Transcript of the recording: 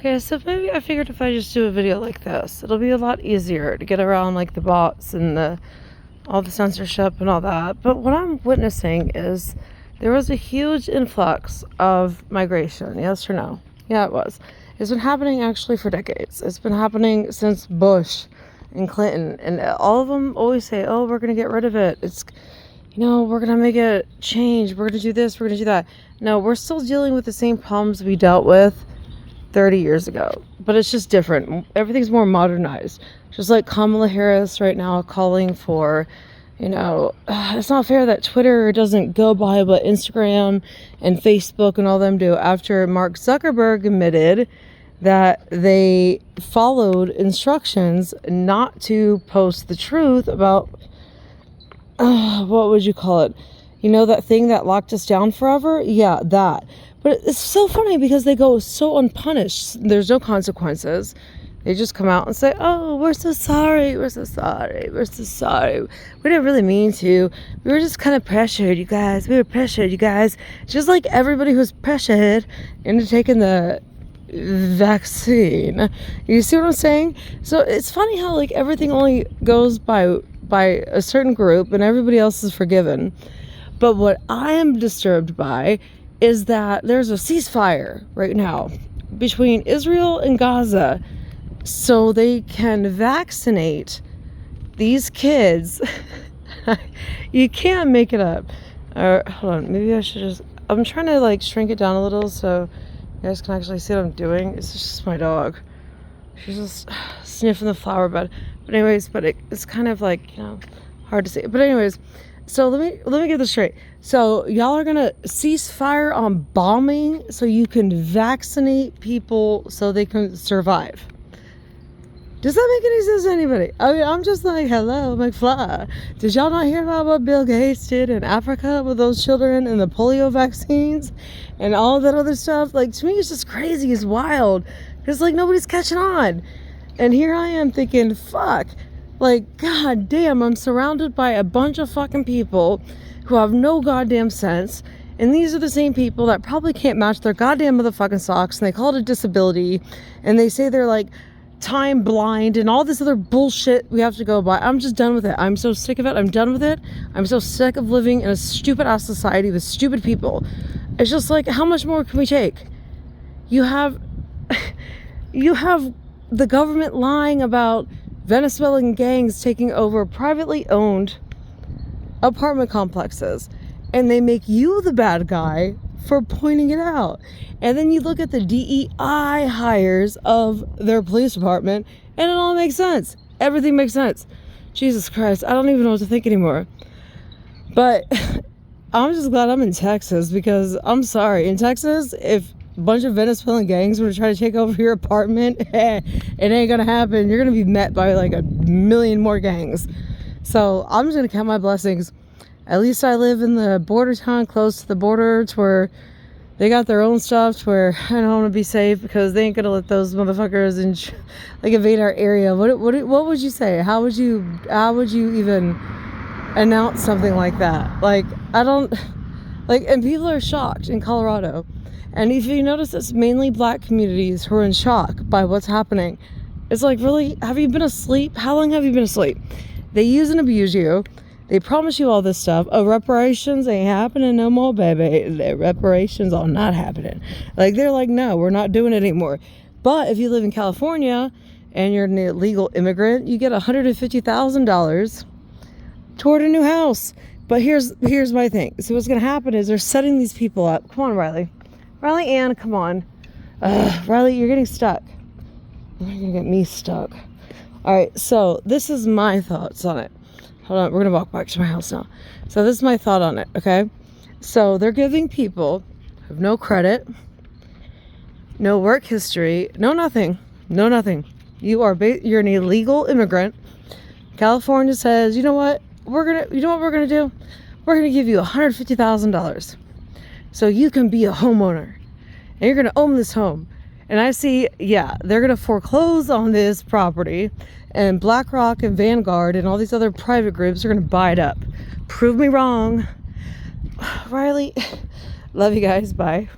Okay, so maybe I figured if I just do a video like this, it'll be a lot easier to get around like the bots and all the censorship and all that. But what I'm witnessing is there was a huge influx of migration. Yes or no? Yeah, it was. It's been happening actually for decades. It's been happening since Bush and Clinton, and all of them always say, "Oh, we're gonna get rid of it. We're gonna make it change. We're gonna do this. We're gonna do that." No, we're still dealing with the same problems we dealt with 30 years ago, but it's just different. Everything's more modernized. Just like Kamala Harris right now calling for, it's not fair that Twitter doesn't go by what Instagram and Facebook and all them do, after Mark Zuckerberg admitted that they followed instructions not to post the truth about, what would you call it? That thing that locked us down forever? Yeah, that. But it's so funny because they go so unpunished. There's no consequences. They just come out and say, "Oh, we're so sorry. We're so sorry. We're so sorry. We didn't really mean to. We were just kind of pressured, you guys. We were pressured, you guys." Just like everybody who's pressured into taking the vaccine. You see what I'm saying? So it's funny how like everything only goes by a certain group and everybody else is forgiven. But what I am disturbed by is that there's a ceasefire right now between Israel and Gaza so they can vaccinate these kids. You can't make it up. Hold on, maybe I should I'm trying to like shrink it down a little so you guys can actually see what I'm doing. It's just my dog. She's just sniffing the flower bed. But anyways, it's kind of like, hard to see. But anyways, so let me get this straight. So y'all are gonna cease fire on bombing so you can vaccinate people so they can survive. Does that make any sense to anybody? I mean, I'm just like, hello, McFly. Did y'all not hear about what Bill Gates did in Africa with those children and the polio vaccines and all that other stuff? Like, to me, it's just crazy. It's wild. It's like nobody's catching on. And here I am thinking, fuck. Like, god damn, I'm surrounded by a bunch of fucking people who have no goddamn sense. And these are the same people that probably can't match their goddamn motherfucking socks. And they call it a disability. And they say they're like time blind and all this other bullshit we have to go by. I'm just done with it. I'm so sick of it. I'm done with it. I'm so sick of living in a stupid ass society with stupid people. It's just like, how much more can we take? You have the government lying about Venezuelan gangs taking over privately owned apartment complexes, and they make you the bad guy for pointing it out. And then you look at the DEI hires of their police department and it all makes sense. Everything makes sense. Jesus Christ, I don't even know what to think anymore. But I'm just glad I'm in Texas, because I'm sorry, in Texas, if a bunch of Venezuelan gangs were to try to take over your apartment, it ain't gonna happen. You're gonna be met by like a million more gangs. So I'm just gonna count my blessings. At least I live in the border town, close to the border, to where they got their own stuff, to where I don't want to be safe, because they ain't gonna let those motherfuckers invade our area. What would you say? How would you even announce something like that? Like, I don't like, and people are shocked in Colorado. And if you notice, it's mainly black communities who are in shock by what's happening. It's like, really? Have you been asleep? How long have you been asleep? They use and abuse you. They promise you all this stuff. Oh, reparations ain't happening no more, baby. The reparations are not happening. Like, they're like, no, we're not doing it anymore. But if you live in California and you're an illegal immigrant, you get $150,000 toward a new house. But here's my thing. So what's going to happen is they're setting these people up. Come on, Riley. Riley Ann, come on. Riley, you're getting stuck. You're going to get me stuck. All right, so this is my thoughts on it. Hold on, we're going to walk back to my house now. So this is my thought on it, okay? So they're giving people who have no credit, no work history, no nothing. You're an illegal immigrant. California says, you know what we're going to do? We're going to give you $150,000 so you can be a homeowner. And you're going to own this home. And I see, they're going to foreclose on this property, and BlackRock and Vanguard and all these other private groups are going to buy it up. Prove me wrong. Riley, love you guys. Bye.